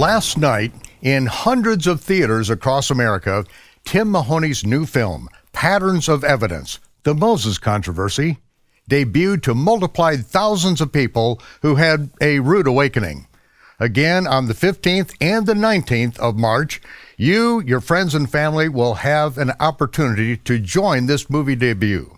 Last night, in hundreds of theaters across America, Tim Mahoney's new film, Patterns of Evidence, The Moses Controversy, debuted to multiply thousands of people who had a rude awakening. Again, on the 15th and the 19th of March, you, your friends and family will have an opportunity to join this movie debut.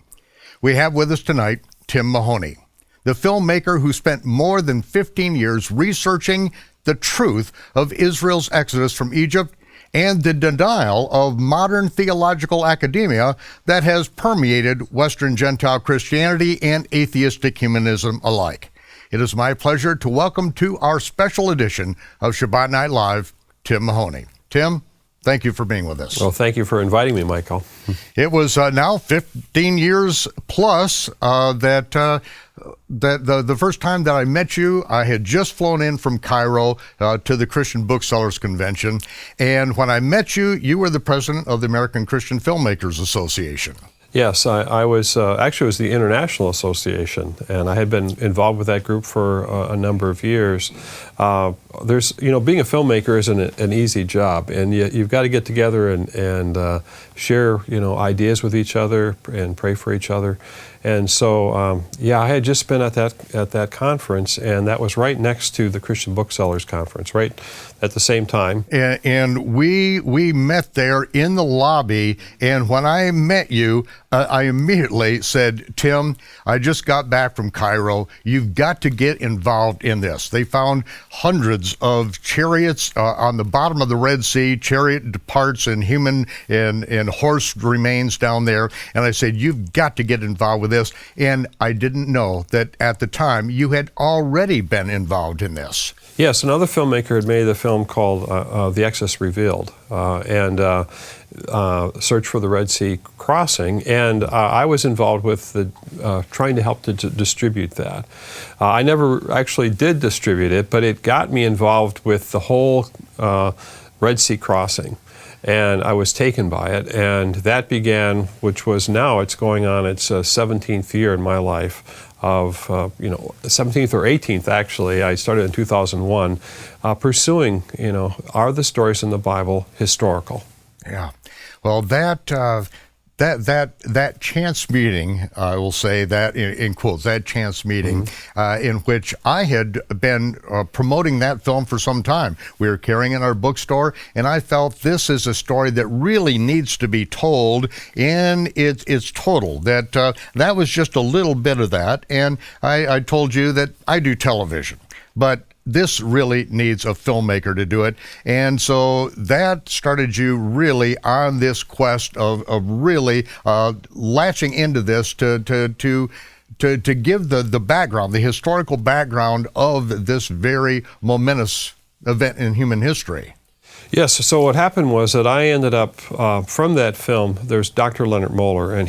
We have with us tonight Tim Mahoney, the filmmaker who spent more than 15 years researching the truth of Israel's exodus from Egypt and the denial of modern theological academia that has permeated Western Gentile Christianity and atheistic humanism alike. It is my pleasure to welcome to our special edition of Shabbat Night Live, Tim Mahoney. Tim, thank you for being with us. Well, thank you for inviting me, Michael. It was now 15 years plus that the first time that I met you, I had just flown in from Cairo to the Christian Booksellers Convention. And when I met you, you were the president of the American Christian Filmmakers Association. Yes, I was, actually it was the International Association, and I had been involved with that group for a number of years. Being a filmmaker isn't an easy job, and you've got to get together and share, ideas with each other and pray for each other. And so, I had just been at that conference, and that was right next to the Christian Booksellers Conference, right at the same time. And we met there in the lobby, and when I met you, I immediately said, Tim, I just got back from Cairo. You've got to get involved in this. They found hundreds of chariots on the bottom of the Red Sea, chariot parts and human and horse remains down there. And I said, you've got to get involved with this. And I didn't know that at the time you had already been involved in this. Yes, another filmmaker had made a film called The Exodus Revealed and Search for the Red Sea Crossing, and I was involved with trying to help to distribute that. I never actually did distribute it, but it got me involved with the whole Red Sea crossing. And I was taken by it, and that began, which was now it's going on its 17th year in my life of, 17th or 18th actually. I started in 2001, pursuing, are the stories in the Bible historical? Yeah, well, that chance meeting, I will say that in quotes, that chance meeting in which I had been promoting that film for some time. We were carrying it in our bookstore, and I felt this is a story that really needs to be told in its total. That was just a little bit of that, and I told you that I do television, but this really needs a filmmaker to do it. And so that started you really on this quest of really latching into this to give the background, the historical background of this very momentous event in human history. Yes, so what happened was that I ended up, from that film, there's Dr. Leonard Moeller, and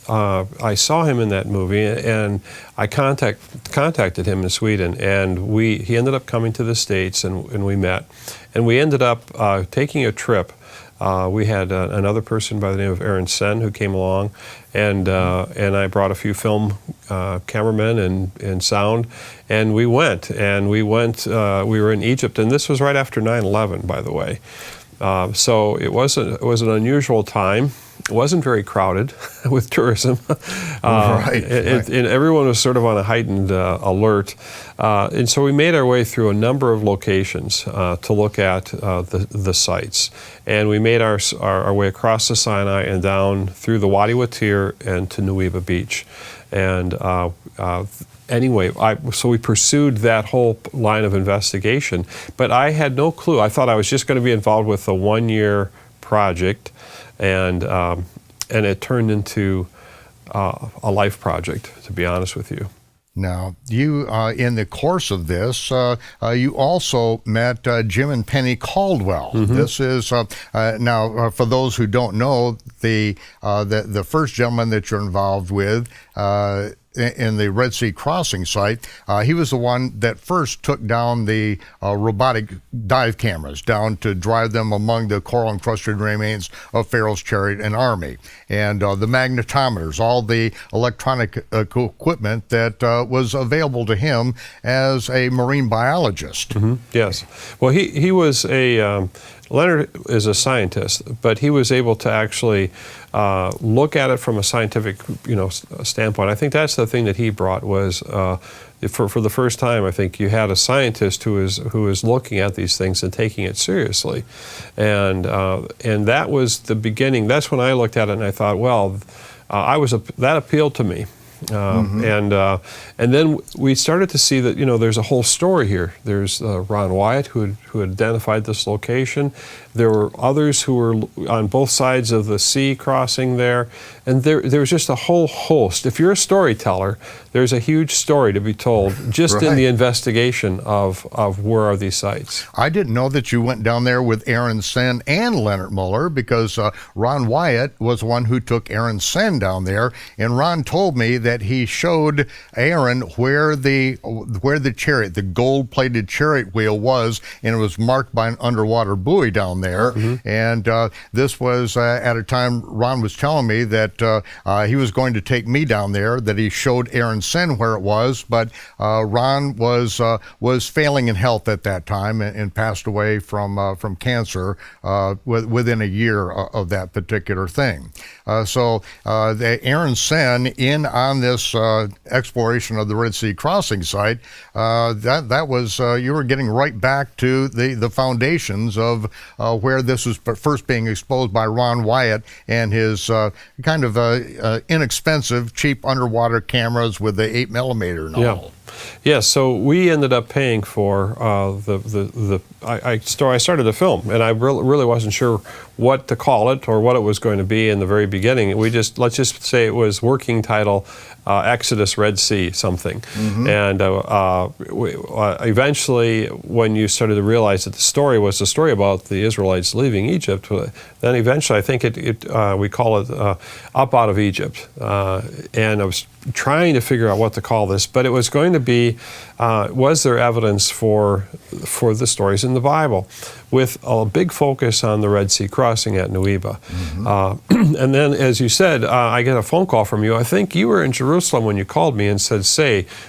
I saw him in that movie, and I contacted him in Sweden, and he ended up coming to the States, and we met. And we ended up taking a trip. We had another person by the name of Aaron Sen who came along, and I brought a few film cameramen and sound, and we went. We were in Egypt, and this was right after 9/11, by the way. So it was an unusual time. It wasn't very crowded with tourism. Right. And everyone was sort of on a heightened alert. And so we made our way through a number of locations to look at the sites. And we made our way across the Sinai and down through the Wadi Watir and to Nuweiba Beach. And anyway, so we pursued that whole line of investigation. But I had no clue. I thought I was just going to be involved with a one-year project. And it turned into a life project, to be honest with you. Now, you, in the course of this, you also met Jim and Penny Caldwell. This is, now, for those who don't know, the first gentleman that you're involved with in the Red Sea crossing site, he was the one that first took down the robotic dive cameras down to drive them among the coral-encrusted remains of Pharaoh's chariot and army. And the magnetometers, all the electronic equipment that was available to him as a marine biologist. Mm-hmm. Yes. Well, he was a... Leonard is a scientist, but he was able to actually look at it from a scientific, standpoint. I think that's the thing that he brought was, for the first time, I think you had a scientist who is looking at these things and taking it seriously, and that was the beginning. That's when I looked at it and I thought, well, that appealed to me. And then we started to see that there's a whole story here. There's Ron Wyatt who identified this location. There were others who were on both sides of the sea crossing there, and there was just a whole host. If you're a storyteller, there's a huge story to be told just in the investigation of where are these sites. I didn't know that you went down there with Aaron Senn and Leonard Muller, because Ron Wyatt was the one who took Aaron Senn down there, and Ron told me that he showed Aaron where the chariot, the gold-plated chariot wheel was, and it was marked by an underwater buoy down there. And this was at a time Ron was telling me that he was going to take me down there, that he showed Aaron Senn where it was, but Ron was failing in health at that time and passed away from cancer within a year of that particular thing. So Aaron Senn in on this exploration of the Red Sea crossing site, that was you were getting right back to the foundations of where this was first being exposed by Ron Wyatt and his kind of inexpensive, cheap underwater cameras with the 8mm and all. Yeah, so we ended up paying for I started a film, and I really wasn't sure what to call it or what it was going to be in the very beginning. Let's just say it was working title Exodus Red Sea something. And eventually, when you started to realize that the story was the story about the Israelites leaving Egypt, then eventually I think we call it Up Out of Egypt. And I was trying to figure out what to call this, but it was going to be, was there evidence for the stories in the Bible, with a big focus on the Red Sea crossing at Nueva. And then, as you said, I get a phone call from you. I think you were in Jerusalem when you called me and said,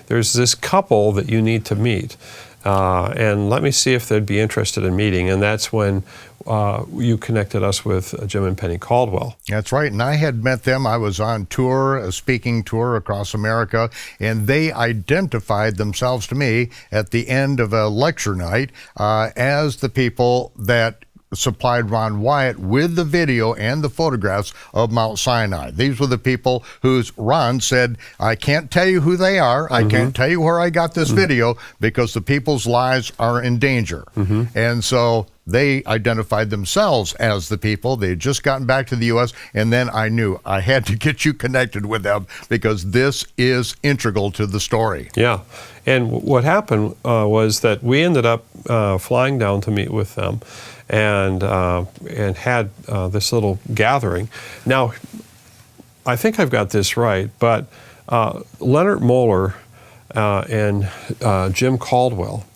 there's this couple that you need to meet. And let me see if they'd be interested in meeting. And that's when you connected us with Jim and Penny Caldwell. That's right, and I had met them. I was on tour, a speaking tour across America, and they identified themselves to me at the end of a lecture night as the people that supplied Ron Wyatt with the video and the photographs of Mount Sinai. These were the people whose Ron said, I can't tell you who they are, I can't tell you where I got this video, because the people's lives are in danger. And so they identified themselves as the people. They had just gotten back to the U.S., and then I knew I had to get you connected with them, because this is integral to the story. Yeah, and what happened was that we ended up flying down to meet with them, and had this little gathering. Now, I think I've got this right, but Leonard Moeller and Jim Caldwell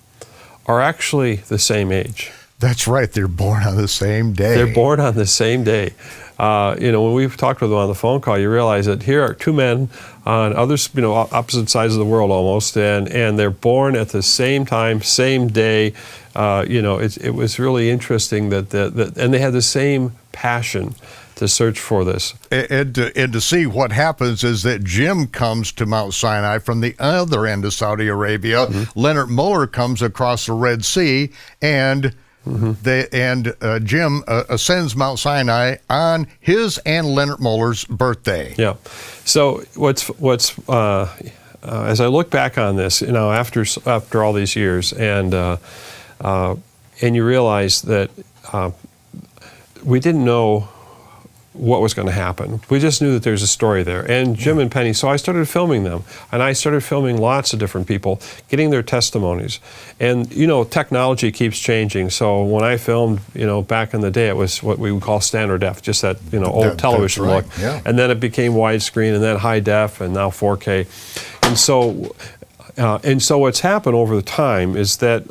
are actually the same age. That's right, they're born on the same day. They're born on the same day. When we've talked with them on the phone call, you realize that here are two men on opposite sides of the world almost, and they're born at the same time, same day. It was really interesting that and they had the same passion to search for this. And to see what happens is that Jim comes to Mount Sinai from the other end of Saudi Arabia. Leonard Muller comes across the Red Sea, and Jim ascends Mount Sinai on his and Leonard Muller's birthday. Yeah. So what's as I look back on this, after all these years, and you realize that we didn't know what was going to happen. We just knew that there's a story there. And Jim and Penny, so I started filming them. And I started filming lots of different people, getting their testimonies. And, you know, technology keeps changing. So when I filmed, you know, back in the day, it was what we would call standard def, just that, you know, old television look. Yeah. And then it became widescreen, and then high def, and now 4K. And so what's happened over the time is that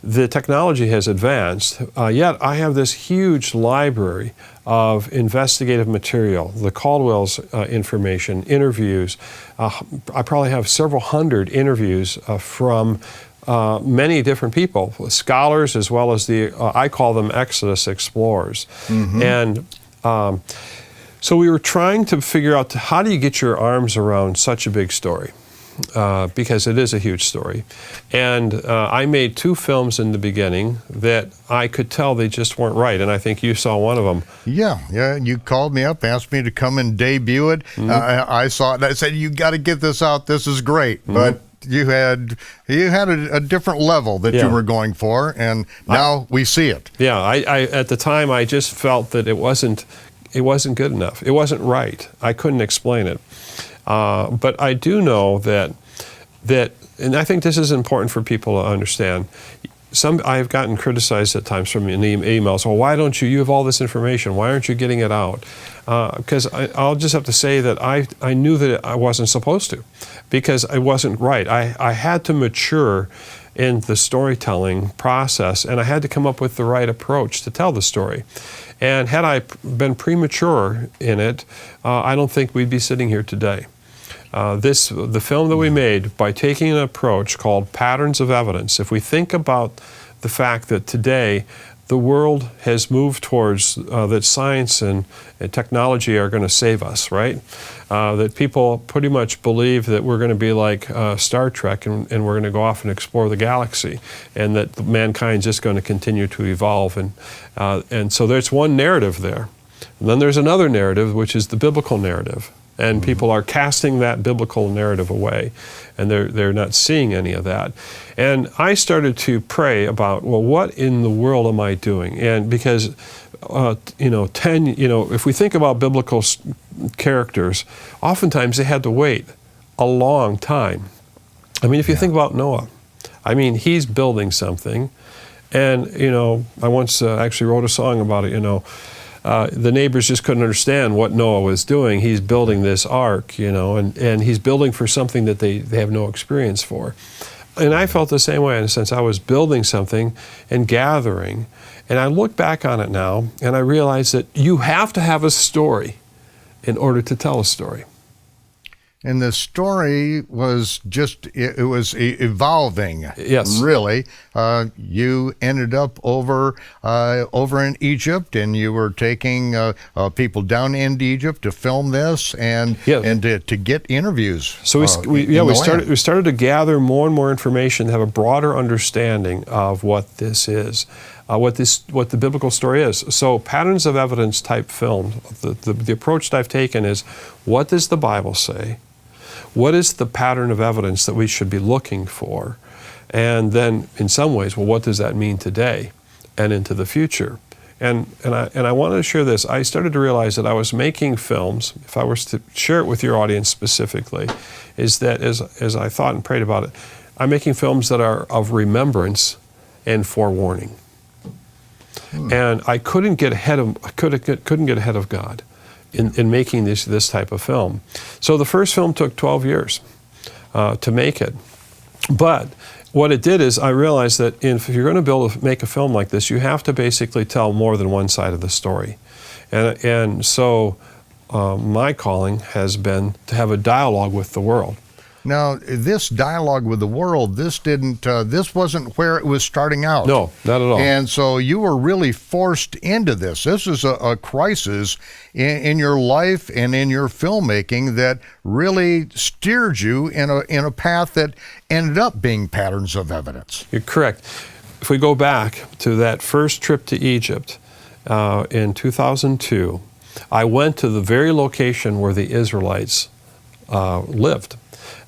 the technology has advanced, yet I have this huge library of investigative material, the Caldwell's information, interviews. I probably have several hundred interviews from many different people, scholars as well as I call them Exodus explorers. Mm-hmm. And so we were trying to figure out how do you get your arms around such a big story? Because it is a huge story. And I made 2 films in the beginning that I could tell they just weren't right, and I think you saw one of them. Yeah, you called me up, asked me to come and debut it. Mm-hmm. I saw it, and I said, you got to get this out, this is great. Mm-hmm. But you had a different level that you were going for, and now we see it. Yeah, I at the time, I just felt that it wasn't good enough. It wasn't right. I couldn't explain it. But I do know that, and I think this is important for people to understand. I've gotten criticized at times from emails. Well, why don't you have all this information? Why aren't you getting it out? Because I'll just have to say that I knew that I wasn't supposed to, because it wasn't right. I had to mature in the storytelling process, and I had to come up with the right approach to tell the story. And had I been premature in it, I don't think we'd be sitting here today. The film that we made, by taking an approach called Patterns of Evidence, if we think about the fact that today the world has moved towards that science and technology are going to save us, right? That people pretty much believe that we're going to be like Star Trek and we're going to go off and explore the galaxy, and that mankind's just going to continue to evolve. And so there's one narrative there. And then there's another narrative, which is the biblical narrative. And people are casting that biblical narrative away, and they're not seeing any of that. And I started to pray about, well, what in the world am I doing? And because, if we think about biblical characters, oftentimes they had to wait a long time. I mean, if you think about Noah, I mean, he's building something, and I once actually wrote a song about it. The neighbors just couldn't understand what Noah was doing. He's building this ark, and he's building for something that they have no experience for. And I felt the same way in a sense. I was building something and gathering, and I look back on it now, and I realize that you have to have a story in order to tell a story. And the story was it was evolving. Yes. Really. You ended up over in Egypt, and you were taking people down into Egypt to film this and to get interviews. So we started to gather more and more information, to have a broader understanding of what this is. What the biblical story is. So Patterns of Evidence type film, the approach that I've taken is, what does the Bible say? What is the pattern of evidence that we should be looking for? And then in some ways, well, what does that mean today and into the future? And I wanted to share this. I started to realize that I was making films, if I was to share it with your audience specifically, is that as I thought and prayed about it, I'm making films that are of remembrance and forewarning. And I couldn't get ahead of God in making this type of film. So the first film took 12 years to make it. But what it did is I realized that if you're going to make a film like this, you have to basically tell more than one side of the story. And so my calling has been to have a dialogue with the world. Now, this dialogue with the world, this wasn't where it was starting out. No, not at all. And so you were really forced into this. This is a crisis in your life and in your filmmaking that really steered you in a path that ended up being Patterns of Evidence. You're correct. If we go back to that first trip to Egypt in 2002, I went to the very location where the Israelites lived.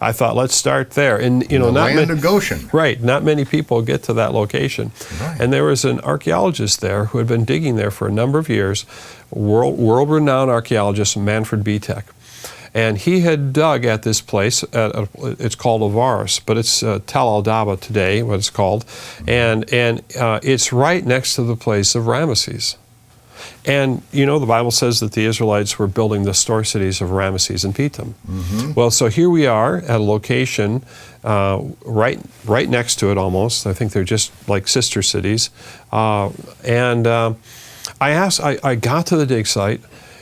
I thought, let's start there. And the land of Goshen. Right, not many people get to that location. Right. And there was an archaeologist there who had been digging there for a number of years, world-renowned archaeologist Manfred Bitek. And he had dug at this place, it's called Avaris, but it's Tel al-Daba today, what it's called, and it's right next to the place of Ramesses. And, you know, the Bible says that the Israelites were building the store cities of Ramesses and Pithom. Well, so here we are at a location right next to it almost. I think they're just like sister cities. I got to the dig site,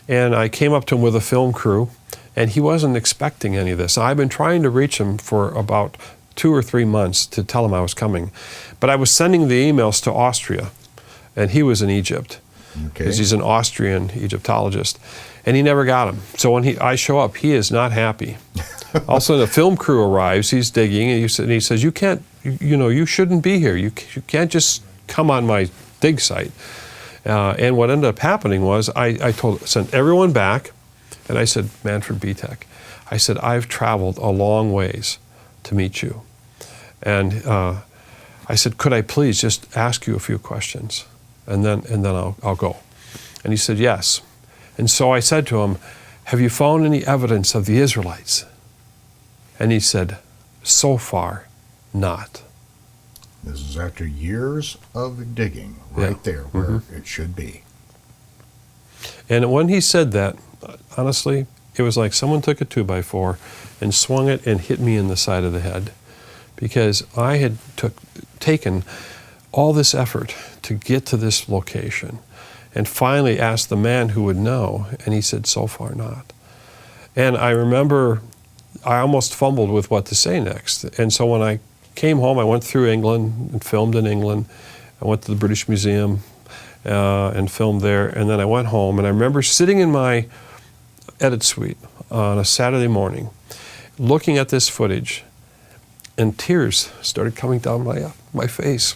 and I came up to him with a film crew, and he wasn't expecting any of this. I've been trying to reach him for about 2 or 3 months to tell him I was coming. But I was sending the emails to Austria, and he was in Egypt. Because he's an Austrian Egyptologist, and he never got him. So when I show up, he is not happy. All of a sudden, the film crew arrives. He's digging, and he says, "You can't, you shouldn't be here. You can't just come on my dig site." And what ended up happening was I sent everyone back, and I said, "Manfred Bitek," I said, "I've traveled a long ways to meet you, and I said, could I please just ask you a few questions?" And then I'll go. And he said, yes. And so I said to him, have you found any evidence of the Israelites? And he said, so far, not. This is after years of digging, right there where it should be. And when he said that, honestly, it was like someone took a 2x4 and swung it and hit me in the side of the head, because I had taken all this effort to get to this location, and finally asked the man who would know, and he said, so far not. And I remember I almost fumbled with what to say next. And so when I came home, I went through England and filmed in England. I went to the British Museum and filmed there, and then I went home, and I remember sitting in my edit suite on a Saturday morning, looking at this footage, and tears started coming down my face.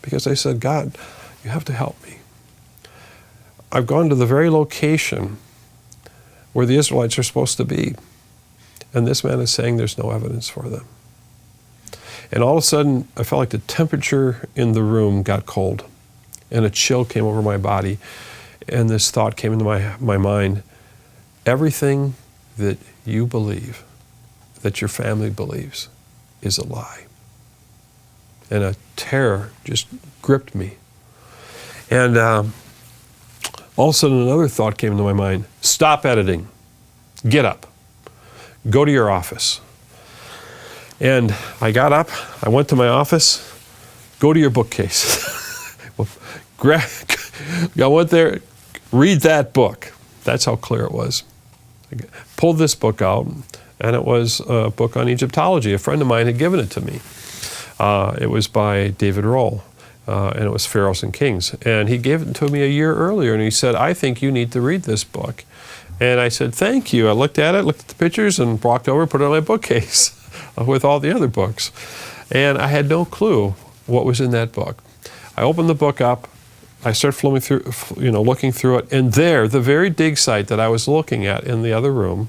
Because I said, God, you have to help me. I've gone to the very location where the Israelites are supposed to be, and this man is saying there's no evidence for them. And all of a sudden, I felt like the temperature in the room got cold, and a chill came over my body, and this thought came into my mind: everything that you believe, that your family believes, is a lie. And a terror just gripped me. And all of a sudden another thought came into my mind: stop editing, get up, go to your office. And I got up, I went to my office, go to your bookcase. I went there, read that book. That's how clear it was. I pulled this book out, and it was a book on Egyptology. A friend of mine had given it to me. It was by David Rohl, and it was Pharaohs and Kings. And he gave it to me a year earlier, and he said, I think you need to read this book. And I said, thank you. I looked at it, looked at the pictures, and walked over and put it on my bookcase with all the other books. And I had no clue what was in that book. I opened the book up, I started looking through it, and there, the very dig site that I was looking at in the other room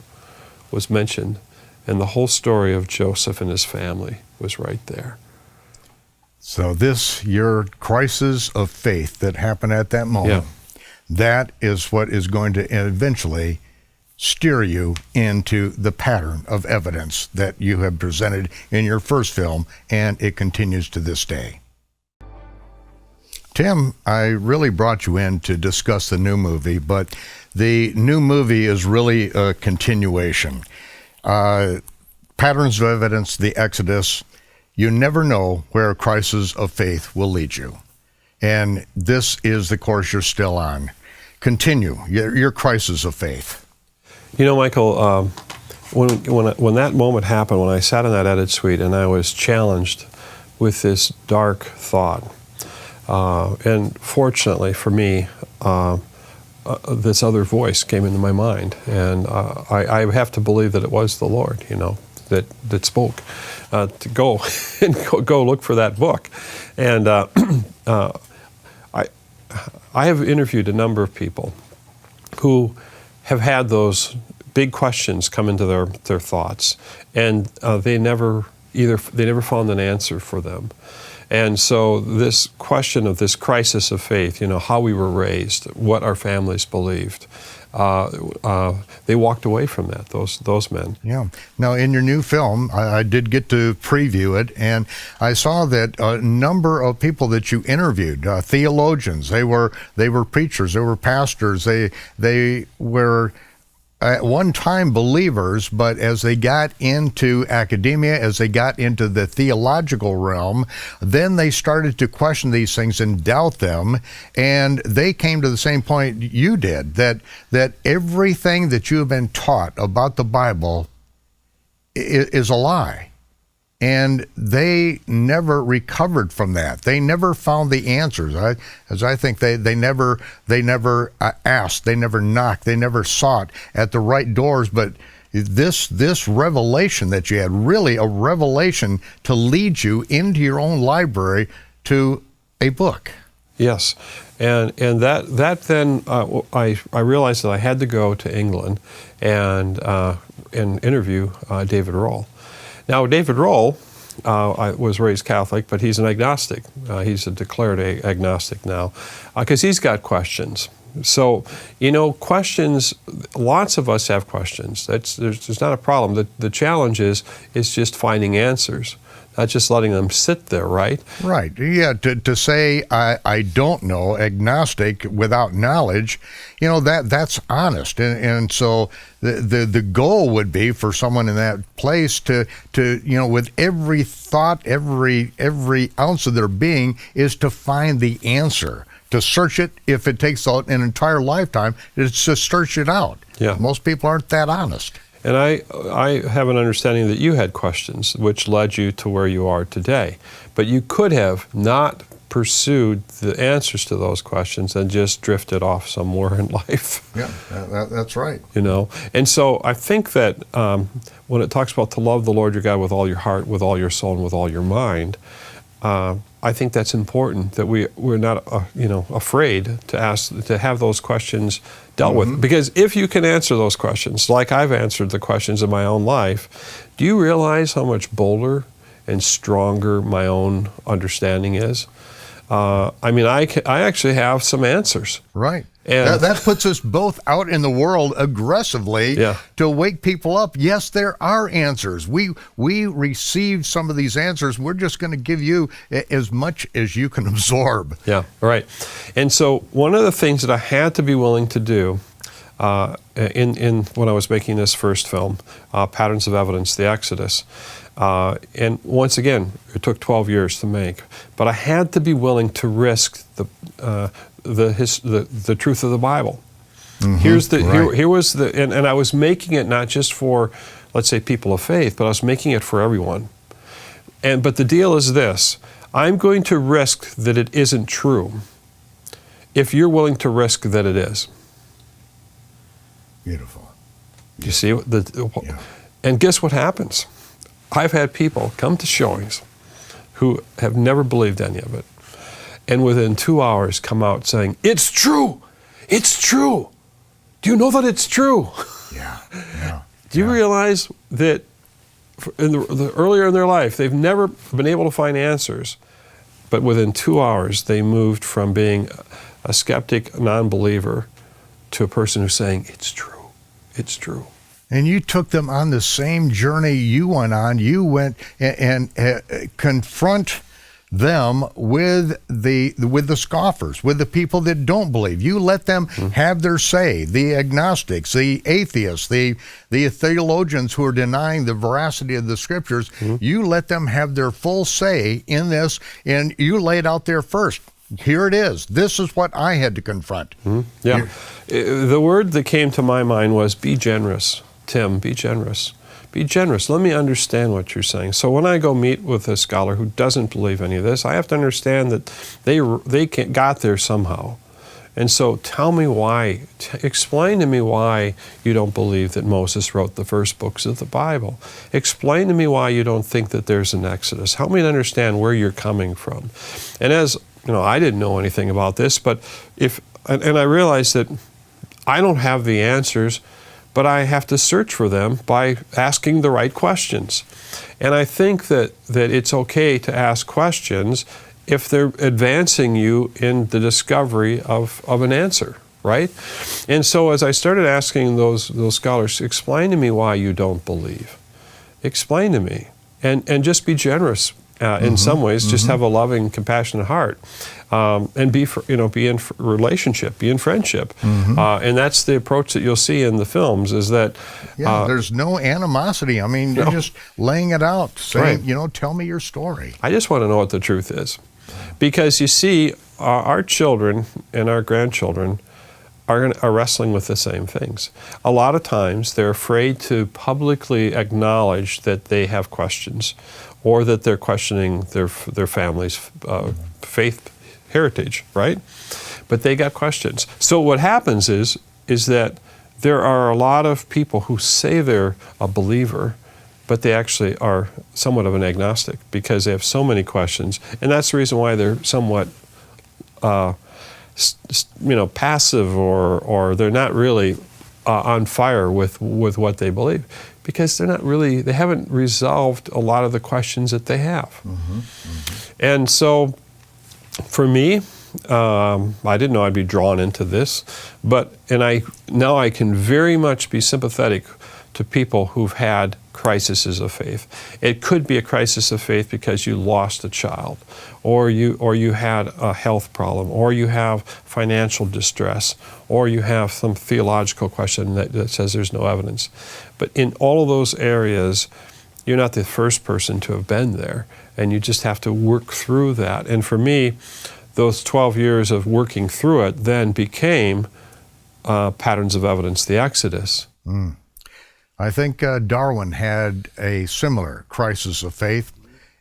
was mentioned, and the whole story of Joseph and his family was right there. So your crisis of faith that happened at that moment, that is what is going to eventually steer you into the pattern of evidence that you have presented in your first film, and it continues to this day. Tim, I really brought you in to discuss the new movie, but the new movie is really a continuation. Patterns of Evidence, the Exodus. You never know where a crisis of faith will lead you. And this is the course you're still on. Continue your crisis of faith. You know, Michael, when that moment happened, when I sat in that edit suite and I was challenged with this dark thought, and fortunately for me, this other voice came into my mind, and I have to believe that it was the Lord, that spoke to go and go look for that book. And I have interviewed a number of people who have had those big questions come into their thoughts, and they never found an answer for them. And so this question of this crisis of faith, how we were raised, what our families believed, they walked away from that, those men. Yeah. Now, in your new film, I did get to preview it, and I saw that a number of people that you interviewed, theologians, they were preachers, they were pastors, they were at one time believers, but as they got into academia, as they got into the theological realm, then they started to question these things and doubt them, and they came to the same point you did, that everything that you have been taught about the Bible is a lie. And they never recovered from that. They never found the answers. I think they never asked, they never knocked, they never sought at the right doors. But this revelation that you had, really a revelation to lead you into your own library to a book. Yes, and that then I realized that I had to go to England and interview David Rohl. Now, David Rohl was raised Catholic, but he's an agnostic. He's a declared agnostic now, because he's got questions. So, questions, lots of us have questions. There's not a problem. The challenge is just finding answers, not just letting them sit there, right? Right. Yeah, to say I don't know, agnostic without knowledge, that's honest. And so the goal would be for someone in that place to with every thought, every ounce of their being, is to find the answer. To search it, if it takes an entire lifetime, it's to search it out. Yeah. Most people aren't that honest. And I have an understanding that you had questions which led you to where you are today. But you could have not pursued the answers to those questions and just drifted off somewhere in life. Yeah, that's right. And so I think that when it talks about to love the Lord your God with all your heart, with all your soul, and with all your mind, I think that's important, that we're not afraid to have those questions dealt with. Because if you can answer those questions, like I've answered the questions in my own life, do you realize how much bolder and stronger my own understanding is? I actually have some answers. Right. And that puts us both out in the world aggressively to wake people up. Yes, there are answers. We received some of these answers. We're just going to give you as much as you can absorb. Yeah, right. And so one of the things that I had to be willing to do in when I was making this first film, Patterns of Evidence, The Exodus, and once again, it took 12 years to make, but I had to be willing to risk the truth of the Bible. Here was and I was making it not just for, let's say, people of faith, but I was making it for everyone. But the deal is this: I'm going to risk that it isn't true if you're willing to risk that it is. Beautiful. You see, and guess what happens? I've had people come to showings who have never believed any of it, and within 2 hours come out saying, "It's true! It's true! Do you know that it's true?" Yeah. Do you realize that earlier in their life, they've never been able to find answers, but within 2 hours, they moved from being a skeptic, non-believer, to a person who's saying, "It's true, it's true." And you took them on the same journey you went on. You went and confront them with the scoffers, with the people that don't believe. You let them have their say. The agnostics, the atheists, the theologians who are denying the veracity of the scriptures. You let them have their full say in this, and you lay it out there first. Here it is. This is what I had to confront. Yeah. The word that came to my mind was be generous. Tim, be generous. Be generous. Let me understand what you're saying. So when I go meet with a scholar who doesn't believe any of this, I have to understand that they got there somehow. And so tell me why. Explain to me why you don't believe that Moses wrote the first books of the Bible. Explain to me why you don't think that there's an Exodus. Help me to understand where you're coming from. And as I didn't know anything about this, but I realized that I don't have the answers, but I have to search for them by asking the right questions. And I think that it's okay to ask questions if they're advancing you in the discovery of an answer, right? And so as I started asking those scholars, explain to me why you don't believe. Explain to me. And just be generous in some ways. Just have a loving, compassionate heart. And be in relationship, be in friendship. And that's the approach that you'll see in the films, is that there's no animosity. I mean, you're just laying it out, saying, tell me your story. I just want to know what the truth is. Because you see, our children and our grandchildren are wrestling with the same things. A lot of times they're afraid to publicly acknowledge that they have questions, or that they're questioning their family's faith heritage, right? But they got questions. So what happens is that there are a lot of people who say they're a believer, but they actually are somewhat of an agnostic because they have so many questions. And that's the reason why they're somewhat passive, or they're not really on fire with what they believe, because they haven't resolved a lot of the questions that they have. And so for me, I didn't know I'd be drawn into this, now I can very much be sympathetic to people who've had crises of faith. It could be a crisis of faith because you lost a child, or you had a health problem, or you have financial distress, or you have some theological question that says there's no evidence. But in all of those areas, you're not the first person to have been there, and you just have to work through that. And for me, those 12 years of working through it then became Patterns of Evidence, the Exodus. I think Darwin had a similar crisis of faith,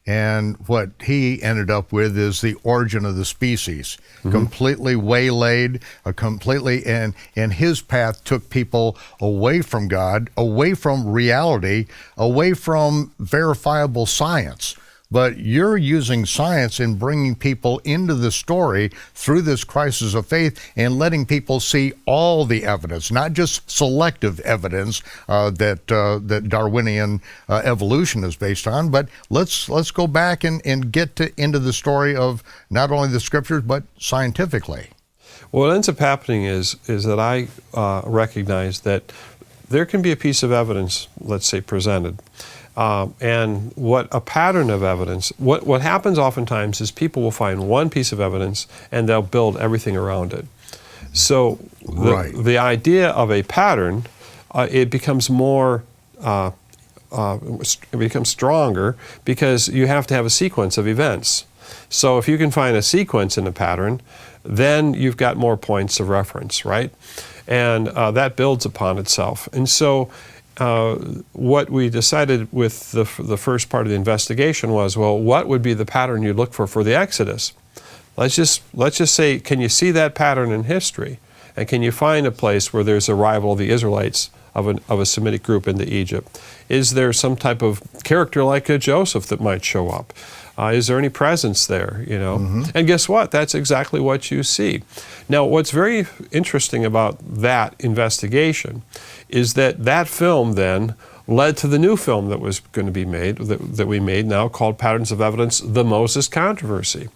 and what he ended up with is the origin of the species, completely waylaid, and his path took people away from God, away from reality, away from verifiable science. But you're using science in bringing people into the story through this crisis of faith and letting people see all the evidence, not just selective evidence that Darwinian evolution is based on. But let's go back and get into the story of not only the scriptures, but scientifically. Well, what ends up happening is that I recognize that there can be a piece of evidence, let's say, presented. And what a pattern of evidence, what happens oftentimes is people will find one piece of evidence and they'll build everything around it. So the idea of a pattern, it becomes more, it becomes stronger because you have to have a sequence of events. So if you can find a sequence in a pattern, then you've got more points of reference, right? And that builds upon itself. And so what we decided with the first part of the investigation was, well, what would be the pattern you'd look for the Exodus? Let's just say, can you see that pattern in history? And can you find a place where there's arrival of the Israelites of a Semitic group into Egypt? Is there some type of character like a Joseph that might show up? Is there any presence there, And guess what? That's exactly what you see. Now, what's very interesting about that investigation is that film then led to the new film that was going to be made, that we made now, called Patterns of Evidence, The Moses Controversy.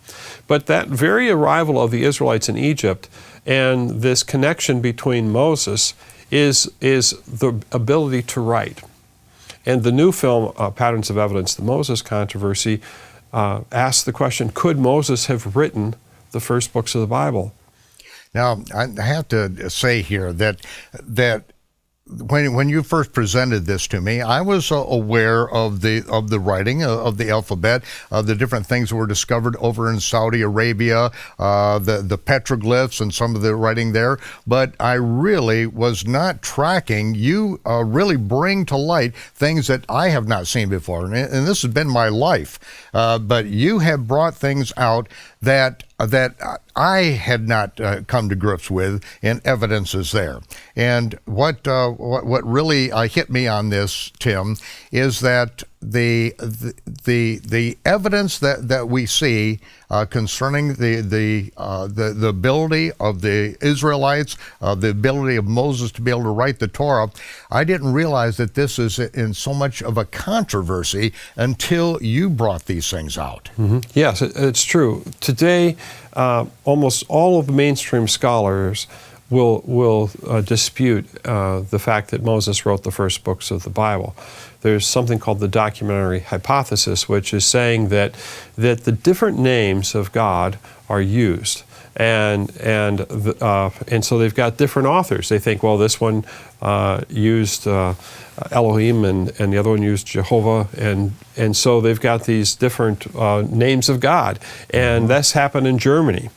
But that very arrival of the Israelites in Egypt and this connection between Moses is the ability to write. And the new film, Patterns of Evidence, The Moses Controversy, asks the question, could Moses have written the first books of the Bible? Now, I have to say here that when you first presented this to me, I was aware of the writing of the alphabet, the different things that were discovered over in Saudi Arabia, the petroglyphs and some of the writing there. But I really was not tracking. You really bring to light things that I have not seen before, and this has been my life. But you have brought things out that I had not come to grips with, and evidence is there. And what really hit me on this, Tim, is that the evidence that we see concerning the ability of the Israelites, the ability of Moses to be able to write the Torah, I didn't realize that this is in so much of a controversy until you brought these things out. Mm-hmm. Yes, it's true. Today, almost all of the mainstream scholars will dispute the fact that Moses wrote the first books of the Bible. There's something called the documentary hypothesis, which is saying that the different names of God are used, and so they've got different authors. They think, well, this one used Elohim, and the other one used Jehovah, and so they've got these different names of God, and that's happened in Germany.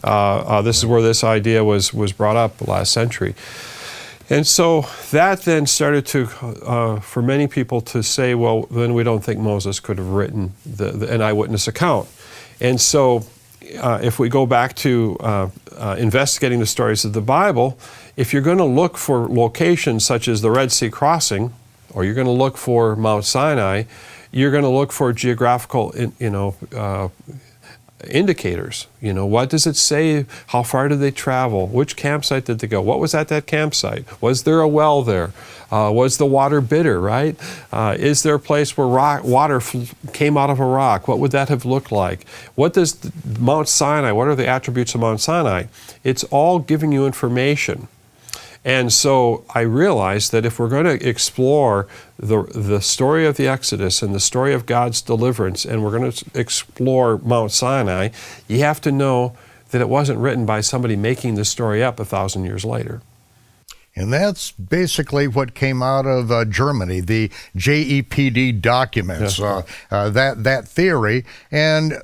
This is where this idea was brought up last century. And so that then started to, for many people to say, well, then we don't think Moses could have written an eyewitness account. And so if we go back to investigating the stories of the Bible, if you're going to look for locations such as the Red Sea crossing, or you're going to look for Mount Sinai, you're going to look for geographical, indicators. What does it say? How far did they travel? Which campsite did they go? What was at that campsite? Was there a well there? Was the water bitter, right? Is there a place where water came out of a rock? What would that have looked like? What does Mount Sinai, what are the attributes of Mount Sinai? It's all giving you information. And so I realized that if we're going to explore the story of the Exodus and the story of God's deliverance, and we're going to explore Mount Sinai, you have to know that it wasn't written by somebody making the story up 1,000 years later. And that's basically what came out of Germany, the JEPD documents, Yes. that theory. And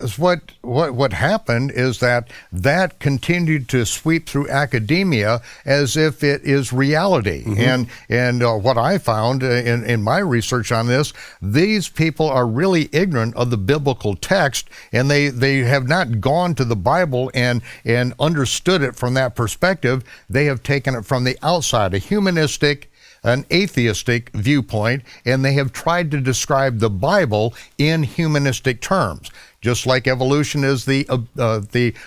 what happened is that continued to sweep through academia as if it is reality. Mm-hmm. And what I found in my research on this, these people are really ignorant of the biblical text, and they have not gone to the Bible and understood it from that perspective. They have taken it from the outside, a humanistic, an atheistic viewpoint, and they have tried to describe the Bible in humanistic terms. Just like evolution is the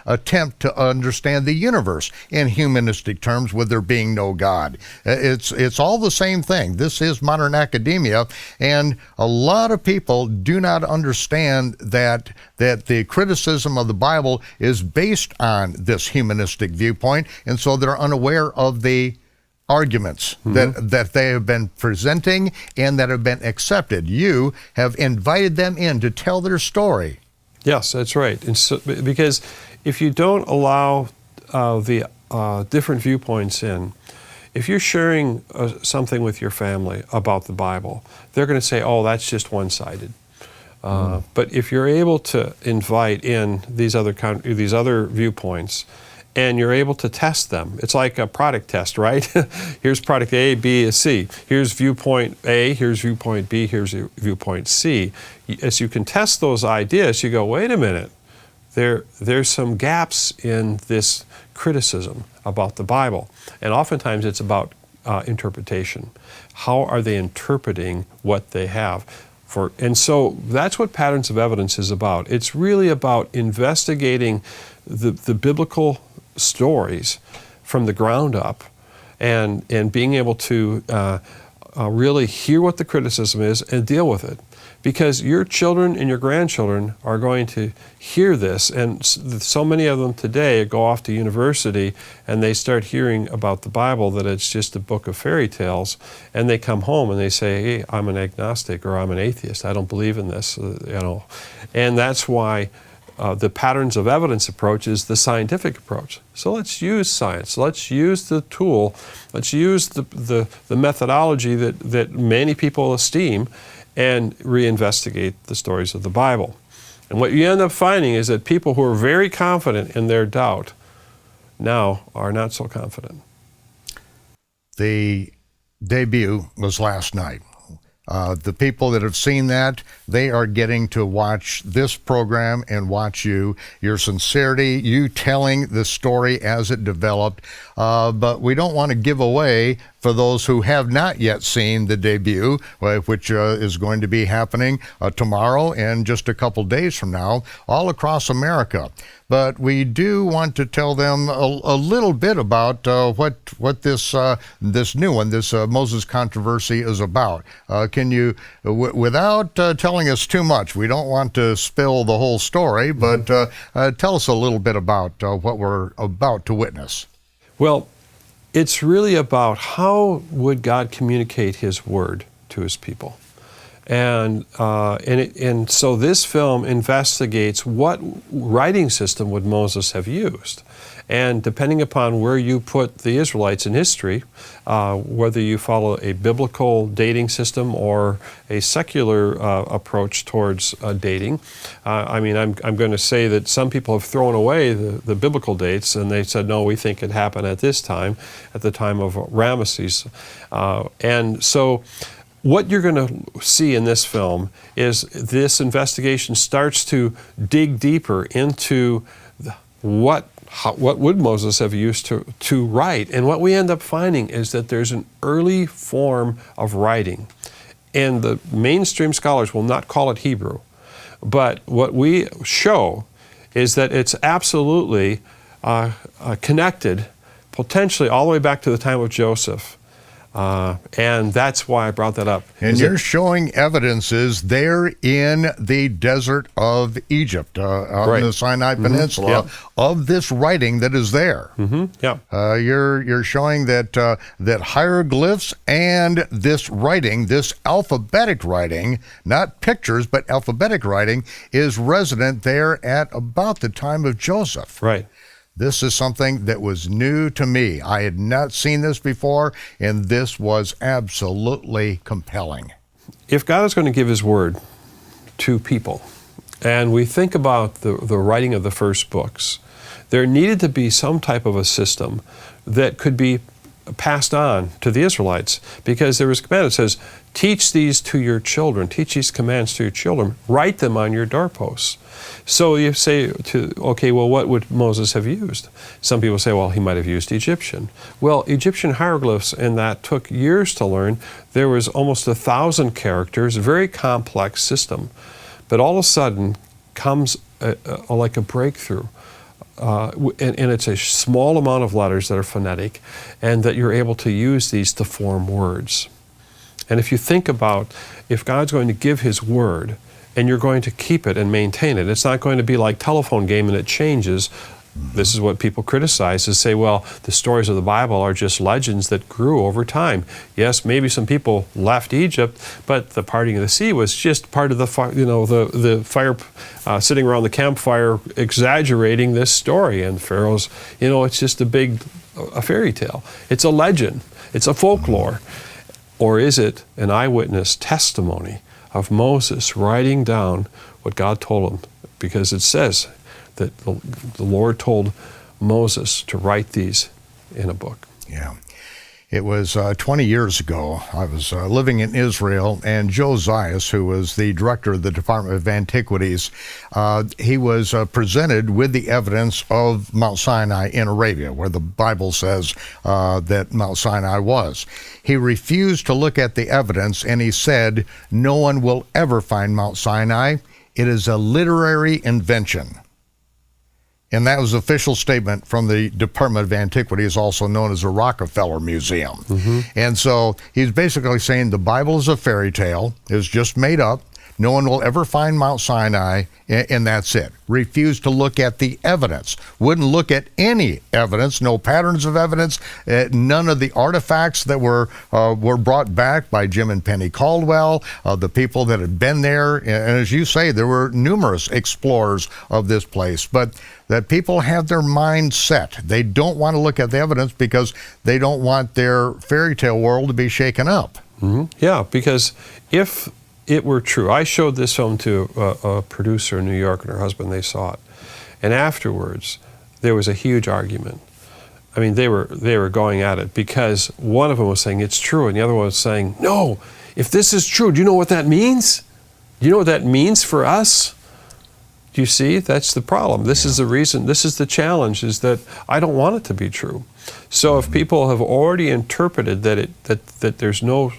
attempt to understand the universe in humanistic terms, with there being no God. It's all the same thing. This is modern academia, and a lot of people do not understand that the criticism of the Bible is based on this humanistic viewpoint, and so they're unaware of the arguments that they have been presenting and that have been accepted. You have invited them in to tell their story. Yes, that's right. And so, because if you don't allow the different viewpoints in, if you're sharing something with your family about the Bible, they're going to say, oh, that's just one-sided. But if you're able to invite in these other viewpoints, and you're able to test them. It's like a product test, right? Here's product A, B, C. Here's viewpoint A, here's viewpoint B, here's viewpoint C. As you can test those ideas, you go, wait a minute, there's some gaps in this criticism about the Bible. And oftentimes it's about interpretation. How are they interpreting what they have? And so that's what Patterns of Evidence is about. It's really about investigating the biblical stories from the ground up, and being able to really hear what the criticism is and deal with it. Because your children and your grandchildren are going to hear this, and so many of them today go off to university and they start hearing about the Bible that it's just a book of fairy tales, and they come home and they say, hey, I'm an agnostic, or I'm an atheist, I don't believe in this, And that's why the Patterns of Evidence approach is the scientific approach. So let's use science. Let's use the tool. Let's use the methodology that many people esteem, and reinvestigate the stories of the Bible. And what you end up finding is that people who are very confident in their doubt now are not so confident. The debut was last night. The people that have seen that, they are getting to watch this program and watch you, your sincerity, you telling the story as it developed. But we don't want to give away for those who have not yet seen the debut, which is going to be happening tomorrow and just a couple days from now, all across America. But we do want to tell them a little bit about what this new one, this Moses controversy, is about. Can you, without telling us too much, we don't want to spill the whole story, but tell us a little bit about what we're about to witness. Well, it's really about how would God communicate His word to His people. And so this film investigates what writing system would Moses have used. And depending upon where you put the Israelites in history, whether you follow a biblical dating system or a secular approach towards dating, I'm going to say that some people have thrown away the biblical dates, and they said, no, we think it happened at this time, at the time of Ramesses. And so what you're going to see in this film is this investigation starts to dig deeper into what would Moses have used to write. And what we end up finding is that there's an early form of writing. And the mainstream scholars will not call it Hebrew. But what we show is that it's absolutely connected, potentially all the way back to the time of Joseph. And that's why I brought that up. And you're showing evidences there in the desert of Egypt, on the Sinai Peninsula, of this writing that is there. You're showing that that hieroglyphs and this writing, this alphabetic writing, not pictures, but alphabetic writing, is resident there at about the time of Joseph. Right. This is something that was new to me. I had not seen this before, and this was absolutely compelling. If God is going to give His word to people, and we think about the writing of the first books, there needed to be some type of a system that could be passed on to the Israelites, because there was a command that says, teach these to your children, teach these commands to your children, write them on your doorposts. So you say, okay, well, what would Moses have used? Some people say, well, he might have used Egyptian. Well, Egyptian hieroglyphs, and that took years to learn. There was almost 1,000 characters, a very complex system. But all of a sudden comes like a breakthrough. And it's a small amount of letters that are phonetic, and that you're able to use these to form words. And if you think about, if God's going to give His word, and you're going to keep it and maintain it, it's not going to be like telephone game and it changes. This is what people criticize, is say, well, the stories of the Bible are just legends that grew over time. Yes, maybe some people left Egypt, but the parting of the sea was just part of the fire, sitting around the campfire exaggerating this story. And Pharaoh's, it's just a fairy tale. It's a legend. It's a folklore. Or is it an eyewitness testimony of Moses writing down what God told him? Because it says that the Lord told Moses to write these in a book. Yeah. It was 20 years ago. I was living in Israel, and Josias, who was the director of the Department of Antiquities, he was presented with the evidence of Mount Sinai in Arabia, where the Bible says that Mount Sinai was. He refused to look at the evidence, and he said, no one will ever find Mount Sinai. It is a literary invention. And that was an official statement from the Department of Antiquities, also known as the Rockefeller Museum. And so he's basically saying the Bible is a fairy tale, it's just made up. No one will ever find Mount Sinai, and that's it. Refused to look at the evidence. Wouldn't look at any evidence, no patterns of evidence, none of the artifacts that were brought back by Jim and Penny Caldwell, the people that had been there. And as you say, there were numerous explorers of this place. But that people have their mind set. They don't want to look at the evidence because they don't want their fairy tale world to be shaken up. Yeah, because if it were true, I showed this film to a producer in New York and her husband, they saw it. And afterwards, there was a huge argument. I mean, they were going at it because one of them was saying it's true and the other one was saying, no, if this is true, do you know what that means? Do you know what that means for us? Do you see? That's the problem. This is the reason, this is the challenge, is that I don't want it to be true. So if people have already interpreted that there's no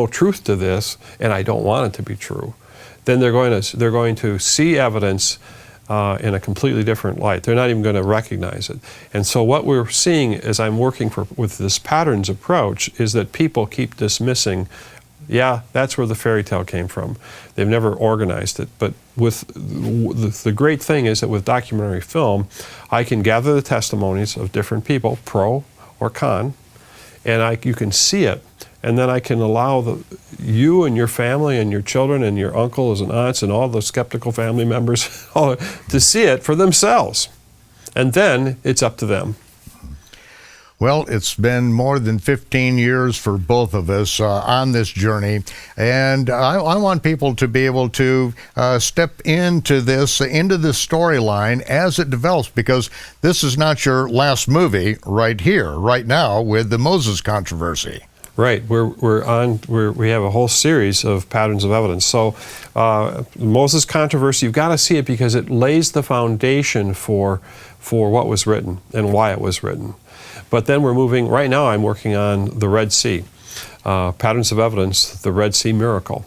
truth to this, and I don't want it to be true, then they're going to see evidence in a completely different light. They're not even going to recognize it. And so what we're seeing as I'm working with this patterns approach is that people keep dismissing, yeah, that's where the fairy tale came from. They've never organized it. But the great thing is that with documentary film, I can gather the testimonies of different people, pro or con, and you can see it. And then I can allow you and your family and your children and your uncles and aunts and all the skeptical family members to see it for themselves. And then it's up to them. Well, it's been more than 15 years for both of us on this journey, and I want people to be able to step into this storyline as it develops, because this is not your last movie right here, right now, with the Moses controversy. Right, we have a whole series of patterns of evidence. So Moses controversy, you've got to see it because it lays the foundation for what was written and why it was written. But then we're moving, right now I'm working on the Red Sea, patterns of evidence, the Red Sea miracle.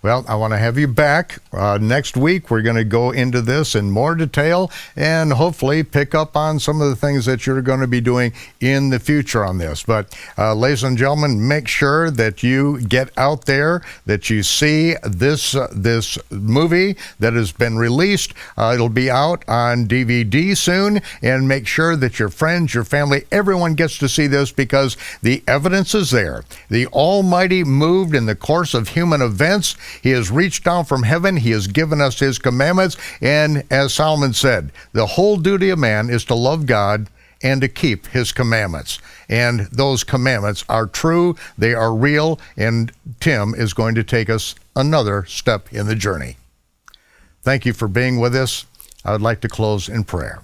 Well, I want to have you back next week. We're going to go into this in more detail and hopefully pick up on some of the things that you're going to be doing in the future on this. But ladies and gentlemen, make sure that you get out there, that you see this movie that has been released. It'll be out on DVD soon, and make sure that your friends, your family, everyone gets to see this, because the evidence is there. The Almighty moved in the course of human events. He has reached down from heaven. He has given us his commandments. And as Solomon said, the whole duty of man is to love God and to keep his commandments. And those commandments are true. They are real. And Tim is going to take us another step in the journey. Thank you for being with us. I would like to close in prayer.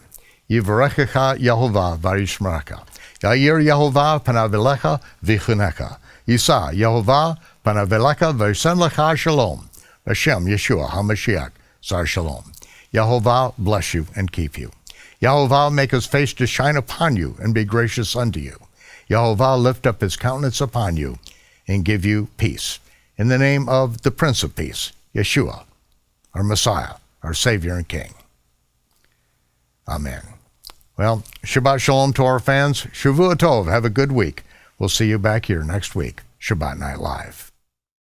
Yivarechecha Yehovah v'yishmerecha. Ya'ir Yehovah panav elecha v'chunecha. Yisa Yehovah panav elecha v'yisen lecha shalom. Hashem Yeshua HaMashiach Sar Shalom. Yehovah bless you and keep you. Yehovah make his face to shine upon you and be gracious unto you. Yehovah lift up his countenance upon you and give you peace. In the name of the Prince of Peace, Yeshua, our Messiah, our Savior and King. Amen. Well, Shabbat Shalom to our fans. Shavua Tov. Have a good week. We'll see you back here next week. Shabbat Night Live.